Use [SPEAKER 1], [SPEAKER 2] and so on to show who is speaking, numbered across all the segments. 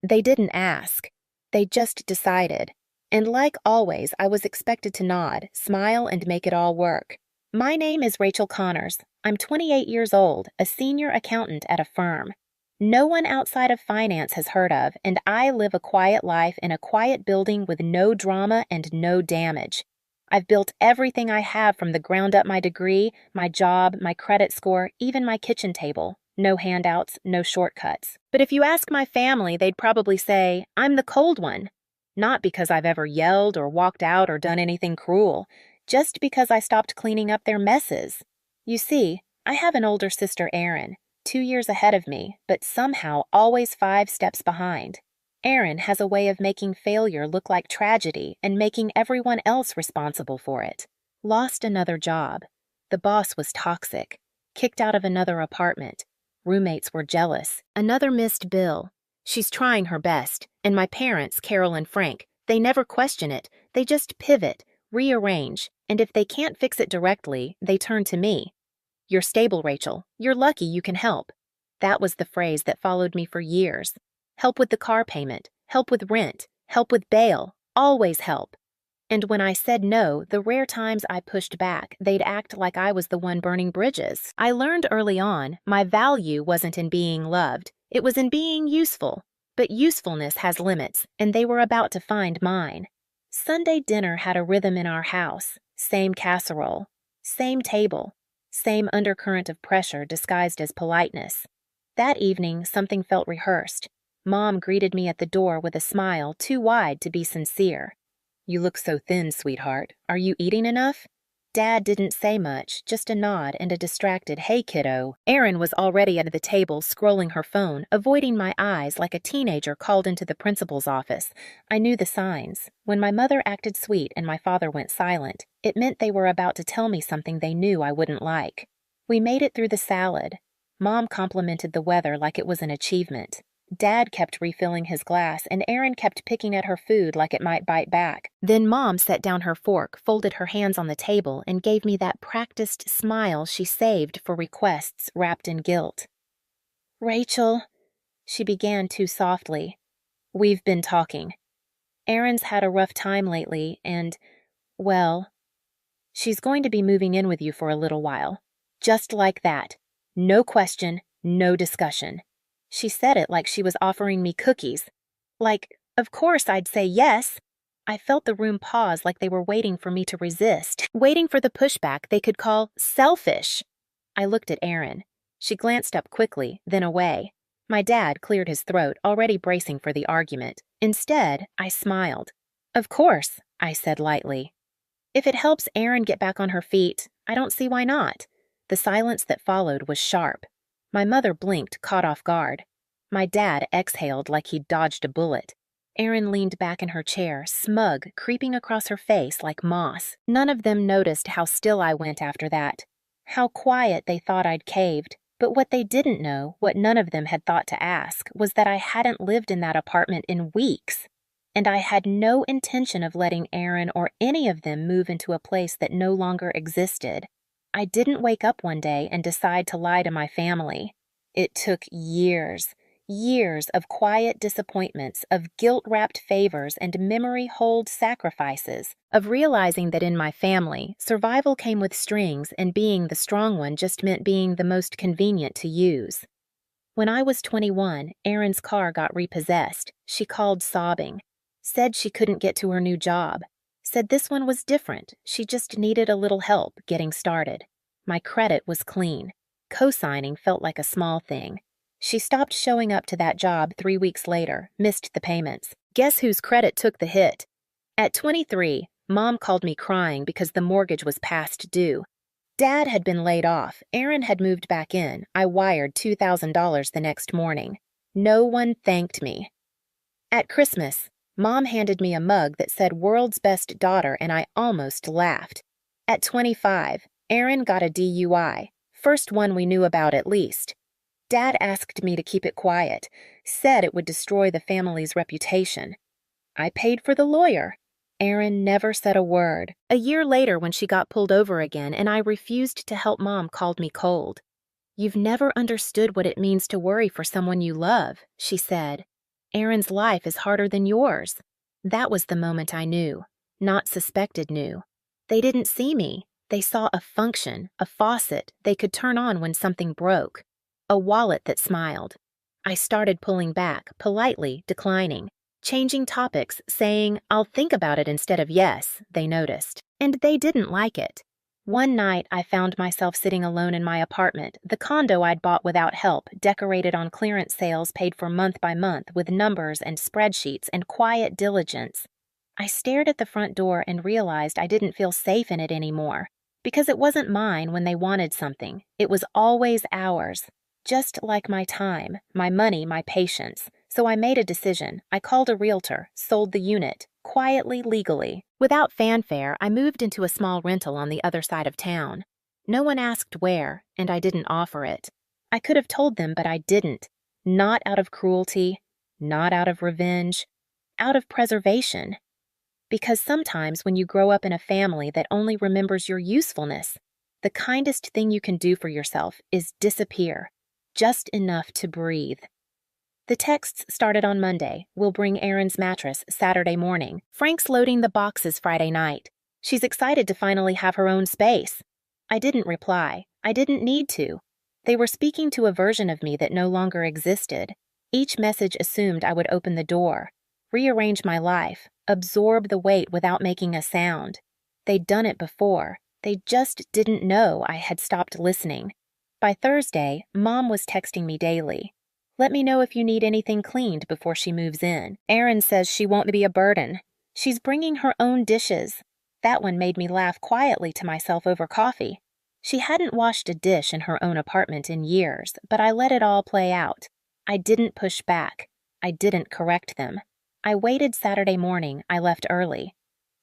[SPEAKER 1] They didn't ask. They just decided. And like always, I was expected to nod, smile, and make it all work. My name is Rachel Connors. I'm 28 years old, a senior accountant at a firm. No one outside of finance has heard of, and I live a quiet life in a quiet building with no drama and no damage. I've built everything I have from the ground up: my degree, my job, my credit score, even my kitchen table. No handouts, no shortcuts. But if you ask my family, they'd probably say, I'm the cold one. Not because I've ever yelled or walked out or done anything cruel, just because I stopped cleaning up their messes. You see, I have an older sister, Erin, 2 years ahead of me, but somehow always 5 steps behind. Erin has a way of making failure look like tragedy and making everyone else responsible for it. Lost another job. The boss was toxic. Kicked out of another apartment. Roommates were jealous. Another missed bill. She's trying her best, and my parents, Carol and Frank, they never question it. They just pivot, rearrange, and if they can't fix it directly, they turn to me. You're stable, Rachel. You're lucky you can help. That was the phrase that followed me for years. Help with the car payment, help with rent, help with bail, always help. And when I said no, the rare times I pushed back, they'd act like I was the one burning bridges. I learned early on my value wasn't in being loved, it was in being useful. But usefulness has limits, and they were about to find mine. Sunday dinner had a rhythm in our house. Same casserole, same table, same undercurrent of pressure disguised as politeness. That evening, something felt rehearsed. Mom greeted me at the door with a smile too wide to be sincere. You look so thin, sweetheart. Are you eating enough? Dad didn't say much, just a nod and a distracted, hey, kiddo. Erin was already at the table, scrolling her phone, avoiding my eyes like a teenager called into the principal's office. I knew the signs. When my mother acted sweet and my father went silent, it meant they were about to tell me something they knew I wouldn't like. We made it through the salad. Mom complimented the weather like it was an achievement. Dad kept refilling his glass, and Erin kept picking at her food like it might bite back. Then Mom set down her fork, folded her hands on the table, and gave me that practiced smile she saved for requests wrapped in guilt. Rachel, she began too softly. We've been talking. Erin's had a rough time lately, and, well, she's going to be moving in with you for a little while. Just like that. No question, no discussion. She said it like she was offering me cookies. Like, of course I'd say yes. I felt the room pause like they were waiting for me to resist, waiting for the pushback they could call selfish. I looked at Erin. She glanced up quickly, then away. My dad cleared his throat, already bracing for the argument. Instead, I smiled. Of course, I said lightly. If it helps Erin get back on her feet, I don't see why not. The silence that followed was sharp. My mother blinked, caught off guard. My dad exhaled like he'd dodged a bullet. Erin leaned back in her chair, smug, creeping across her face like moss. None of them noticed how still I went after that. How quiet they thought I'd caved. But what they didn't know, what none of them had thought to ask, was that I hadn't lived in that apartment in weeks. And I had no intention of letting Erin or any of them move into a place that no longer existed. I didn't wake up one day and decide to lie to my family. It took years, years of quiet disappointments, of guilt-wrapped favors and memory-hold sacrifices, of realizing that in my family, survival came with strings and being the strong one just meant being the most convenient to use. When I was 21, Erin's car got repossessed. She called sobbing. Said she couldn't get to her new job. Said this one was different, she just needed a little help getting started. My credit was clean. Co-signing felt like a small thing. She stopped showing up to that job 3 weeks later, missed the payments. Guess whose credit took the hit? At 23, Mom called me crying because the mortgage was past due. Dad had been laid off, Erin had moved back in. I wired $2,000 the next morning. No one thanked me. At Christmas, Mom handed me a mug that said World's Best Daughter, and I almost laughed. At 25, Erin got a DUI, first one we knew about at least. Dad asked me to keep it quiet, said it would destroy the family's reputation. I paid for the lawyer. Erin never said a word. A year later, when she got pulled over again and I refused to help, Mom called me cold. You've never understood what it means to worry for someone you love, she said. Aaron's life is harder than yours. That was the moment I knew, not suspected knew. They didn't see me. They saw a function, a faucet they could turn on when something broke, a wallet that smiled. I started pulling back, politely declining, changing topics, saying, "I'll think about it" instead of "yes," they noticed. And they didn't like it. One night, I found myself sitting alone in my apartment, the condo I'd bought without help, decorated on clearance sales paid for month by month with numbers and spreadsheets and quiet diligence. I stared at the front door and realized I didn't feel safe in it anymore. Because it wasn't mine when they wanted something. It was always ours. Just like my time, my money, my patience. So I made a decision. I called a realtor, sold the unit, quietly, legally. Without fanfare, I moved into a small rental on the other side of town. No one asked where, and I didn't offer it. I could have told them, but I didn't. Not out of cruelty, not out of revenge, out of preservation. Because sometimes when you grow up in a family that only remembers your usefulness, the kindest thing you can do for yourself is disappear, just enough to breathe. The texts started on Monday. We'll bring Erin's mattress Saturday morning. Frank's loading the boxes Friday night. She's excited to finally have her own space. I didn't reply. I didn't need to. They were speaking to a version of me that no longer existed. Each message assumed I would open the door, rearrange my life, absorb the weight without making a sound. They'd done it before. They just didn't know I had stopped listening. By Thursday, Mom was texting me daily. "Let me know if you need anything cleaned before she moves in. Erin says she won't be a burden. She's bringing her own dishes." That one made me laugh quietly to myself over coffee. She hadn't washed a dish in her own apartment in years, but I let it all play out. I didn't push back. I didn't correct them. I waited Saturday morning. I left early.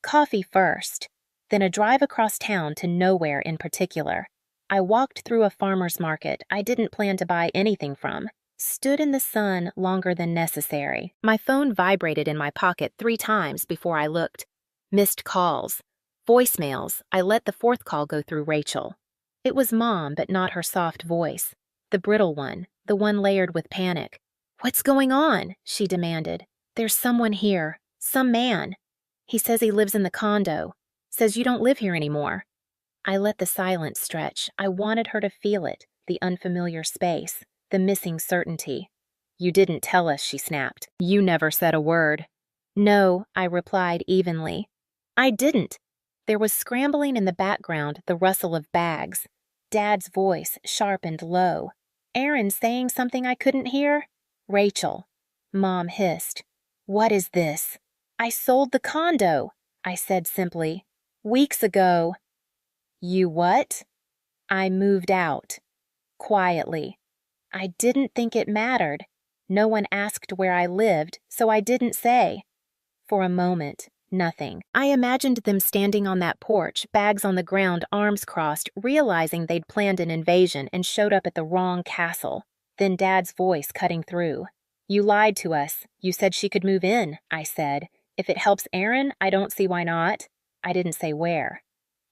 [SPEAKER 1] Coffee first, then a drive across town to nowhere in particular. I walked through a farmer's market I didn't plan to buy anything from. Stood in the sun longer than necessary. My phone vibrated in my pocket 3 times before I looked. Missed calls. Voicemails. I let the 4th call go through Rachel. It was Mom, but not her soft voice. The brittle one, the one layered with panic. "What's going on?" she demanded. "There's someone here. Some man. He says he lives in the condo. Says you don't live here anymore." I let the silence stretch. I wanted her to feel it, the unfamiliar space, the missing certainty. "You didn't tell us," she snapped. "You never said a word." "No," I replied evenly. "I didn't." There was scrambling in the background, the rustle of bags. Dad's voice, sharp and low. "Erin saying something I couldn't hear?" "Rachel." Mom hissed. "What is this?" "I sold the condo," I said simply. "Weeks ago." "You what?" "I moved out." Quietly. I didn't think it mattered. No one asked where I lived, so I didn't say. For a moment, nothing. I imagined them standing on that porch, bags on the ground, arms crossed, realizing they'd planned an invasion and showed up at the wrong castle. Then Dad's voice cutting through. "You lied to us. You said she could move in," I said. "If it helps Erin, I don't see why not." I didn't say where.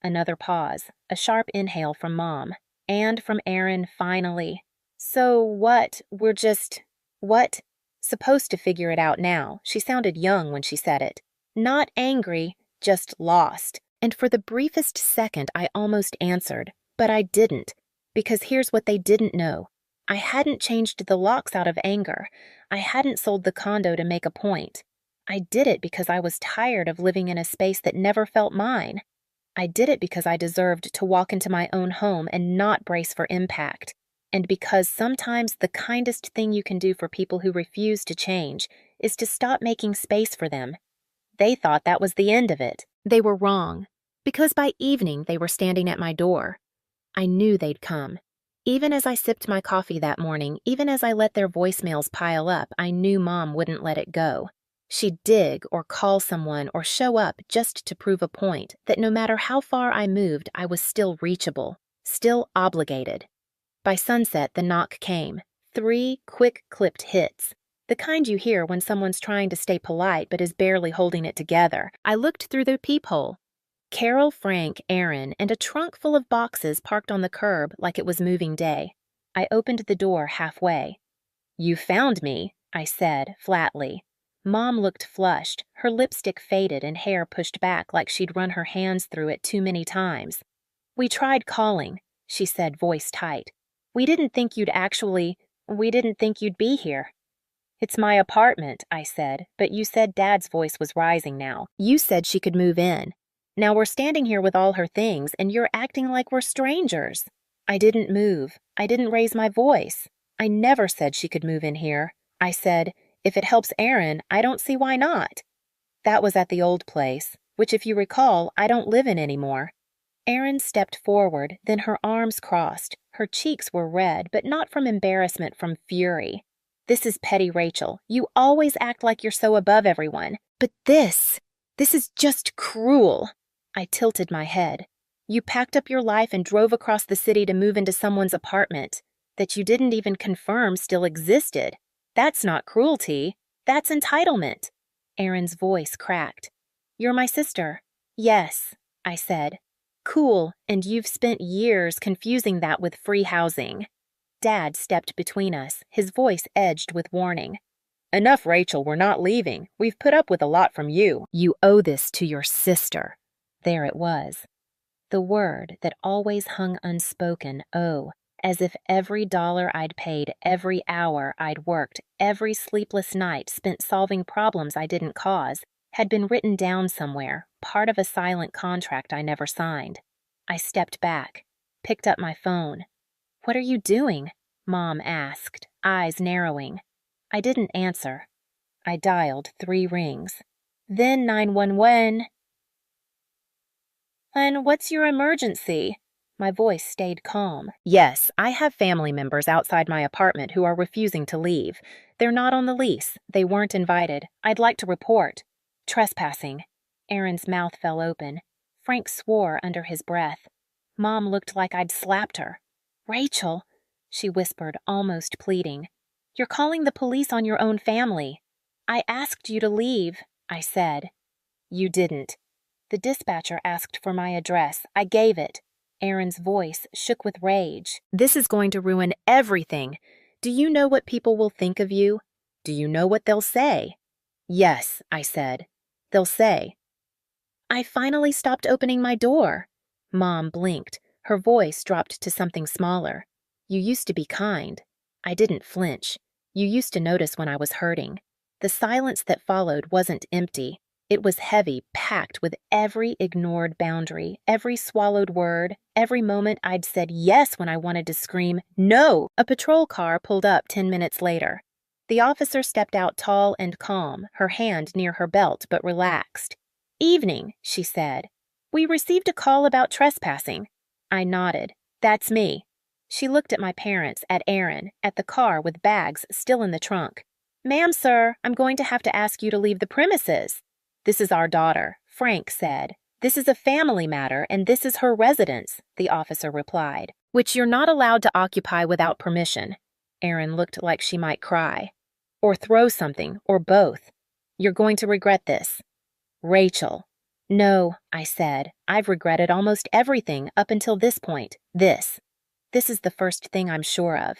[SPEAKER 1] Another pause, a sharp inhale from Mom. And from Erin, finally. "So what? We're just... what?" Supposed to figure it out now. She sounded young when she said it. Not angry, just lost. And for the briefest second, I almost answered. But I didn't. Because here's what they didn't know. I hadn't changed the locks out of anger. I hadn't sold the condo to make a point. I did it because I was tired of living in a space that never felt mine. I did it because I deserved to walk into my own home and not brace for impact. And because sometimes the kindest thing you can do for people who refuse to change is to stop making space for them. They thought that was the end of it. They were wrong. Because by evening they were standing at my door. I knew they'd come. Even as I sipped my coffee that morning, even as I let their voicemails pile up, I knew Mom wouldn't let it go. She'd dig or call someone or show up just to prove a point that no matter how far I moved, I was still reachable, still obligated. By sunset, the knock came. 3 quick-clipped hits. The kind you hear when someone's trying to stay polite but is barely holding it together. I looked through the peephole. Carol, Frank, Erin, and a trunk full of boxes parked on the curb like it was moving day. I opened the door halfway. "You found me," I said, flatly. Mom looked flushed, her lipstick faded and hair pushed back like she'd run her hands through it too many times. We tried calling, she said, voice tight. We didn't think you'd be here. It's my apartment, I said, but you said Dad's voice was rising now. You said she could move in. Now we're standing here with all her things, and you're acting like we're strangers. I didn't move. I didn't raise my voice. I never said she could move in here. I said, if it helps Aaron, I don't see why not. That was at the old place, which if you recall, I don't live in anymore. Erin stepped forward, then her arms crossed. Her cheeks were red, but not from embarrassment, from fury. This is petty, Rachel. You always act like you're so above everyone. But this is just cruel. I tilted my head. You packed up your life and drove across the city to move into someone's apartment that you didn't even confirm still existed. That's not cruelty. That's entitlement. Erin's voice cracked. You're my sister. Yes, I said. Cool, and you've spent years confusing that with free housing. Dad stepped between us, his voice edged with warning. Enough, Rachel, we're not leaving. We've put up with a lot from you. You owe this to your sister. There it was. The word that always hung unspoken, owe, as if every dollar I'd paid, every hour I'd worked, every sleepless night spent solving problems I didn't cause, had been written down somewhere, part of a silent contract I never signed. I stepped back, picked up my phone. What are you doing? Mom asked, eyes narrowing. I didn't answer. I dialed 3 rings. Then 911. And what's your emergency? My voice stayed calm. Yes, I have family members outside my apartment who are refusing to leave. They're not on the lease. They weren't invited. I'd like to report. Trespassing. Erin's mouth fell open. Frank swore under his breath. Mom looked like I'd slapped her. Rachel, she whispered, almost pleading. You're calling the police on your own family. I asked you to leave, I said. You didn't. The dispatcher asked for my address. I gave it. Erin's voice shook with rage. This is going to ruin everything. Do you know what people will think of you? Do you know what they'll say? Yes, I said. They'll say. I finally stopped opening my door. Mom blinked. Her voice dropped to something smaller. You used to be kind. I didn't flinch. You used to notice when I was hurting. The silence that followed wasn't empty. It was heavy, packed with every ignored boundary, every swallowed word, every moment I'd said yes when I wanted to scream, no! A patrol car pulled up 10 minutes later. The officer stepped out tall and calm, her hand near her belt but relaxed. Evening, she said. We received a call about trespassing. I nodded. That's me. She looked at my parents, at Erin, at the car with bags still in the trunk. Ma'am, sir, I'm going to have to ask you to leave the premises. This is our daughter, Frank said. This is a family matter, and this is her residence, the officer replied, which you're not allowed to occupy without permission. Erin looked like she might cry. Or throw something, or both. You're going to regret this. Rachel. No, I said. I've regretted almost everything up until this point. This is the first thing I'm sure of.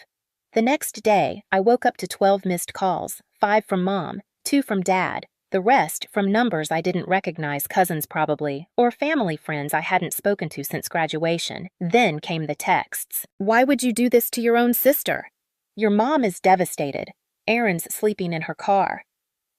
[SPEAKER 1] The next day, I woke up to 12 missed calls, 5 from Mom, 2 from Dad, the rest from numbers I didn't recognize, cousins probably, or family friends I hadn't spoken to since graduation. Then came the texts. Why would you do this to your own sister? Your mom is devastated. Erin's sleeping in her car.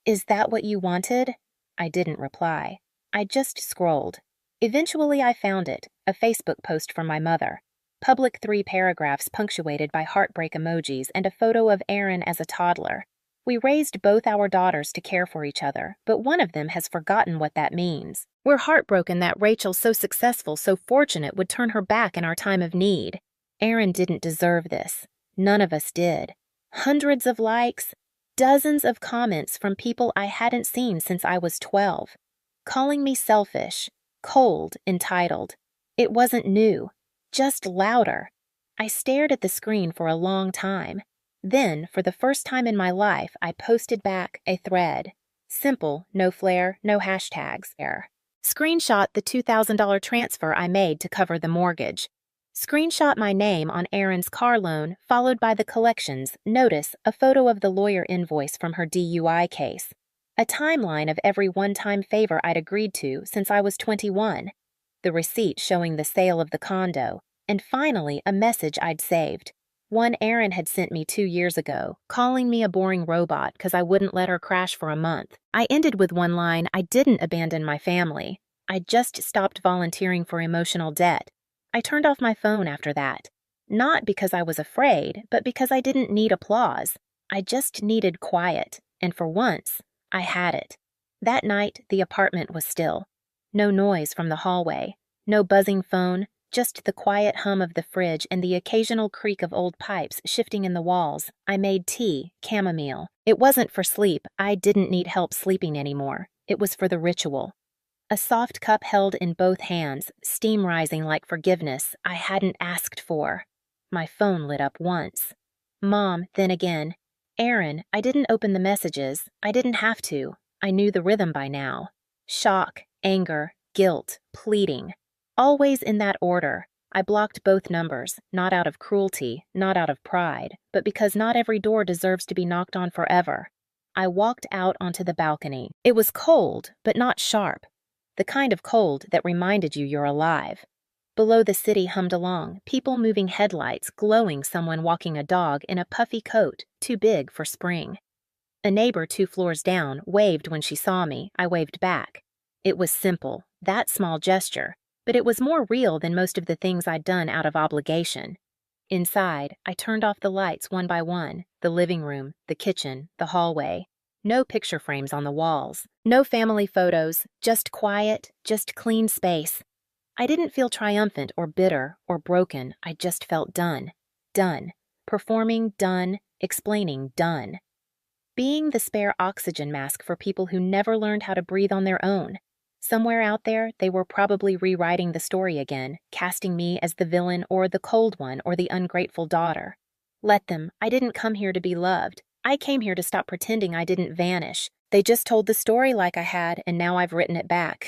[SPEAKER 1] Is that what you wanted? I didn't reply. I just scrolled. Eventually I found it, a Facebook post from my mother. Public 3 paragraphs punctuated by heartbreak emojis and a photo of Erin as a toddler. We raised both our daughters to care for each other, but one of them has forgotten what that means. We're heartbroken that Rachel, so successful, so fortunate, would turn her back in our time of need. Erin didn't deserve this. None of us did. Hundreds of likes, dozens of comments from people I hadn't seen since I was 12. Calling me selfish, cold, entitled. It wasn't new, just louder. I stared at the screen for a long time. Then, for the first time in my life, I posted back a thread. Simple, no flair, no hashtags. Screenshot the $2,000 transfer I made to cover the mortgage. Screenshot my name on Erin's car loan, followed by the collections. Notice a photo of the lawyer invoice from her DUI case. A timeline of every one-time favor I'd agreed to since I was 21. The receipt showing the sale of the condo. And finally, a message I'd saved. One Erin had sent me 2 years ago, calling me a boring robot because I wouldn't let her crash for a month. I ended with one line, I didn't abandon my family. I just stopped volunteering for emotional debt. I turned off my phone after that. Not because I was afraid, but because I didn't need applause. I just needed quiet, and for once, I had it. That night, the apartment was still. No noise from the hallway, no buzzing phone, just the quiet hum of the fridge and the occasional creak of old pipes shifting in the walls. I made tea, chamomile. It wasn't for sleep. I didn't need help sleeping anymore. It was for the ritual. A soft cup held in both hands, steam rising like forgiveness I hadn't asked for. My phone lit up once. Mom, then again. Erin, I didn't open the messages. I didn't have to. I knew the rhythm by now. Shock, anger, guilt, pleading. Always in that order. I blocked both numbers, not out of cruelty, not out of pride, but because not every door deserves to be knocked on forever. I walked out onto the balcony. It was cold, but not sharp. The kind of cold that reminded you you're alive. Below the city hummed along, people moving headlights, glowing someone walking a dog in a puffy coat, too big for spring. A neighbor 2 floors down waved when she saw me. I waved back. It was simple, that small gesture, but it was more real than most of the things I'd done out of obligation. Inside, I turned off the lights one by one, the living room, the kitchen, the hallway. No picture frames on the walls, no family photos, just quiet, just clean space. I didn't feel triumphant or bitter or broken. I just felt done. Done. Performing, done. Explaining, done. Being the spare oxygen mask for people who never learned how to breathe on their own. Somewhere out there, they were probably rewriting the story again, casting me as the villain or the cold one or the ungrateful daughter. Let them. I didn't come here to be loved. I came here to stop pretending I didn't vanish. They just told the story like I had, and now I've written it back.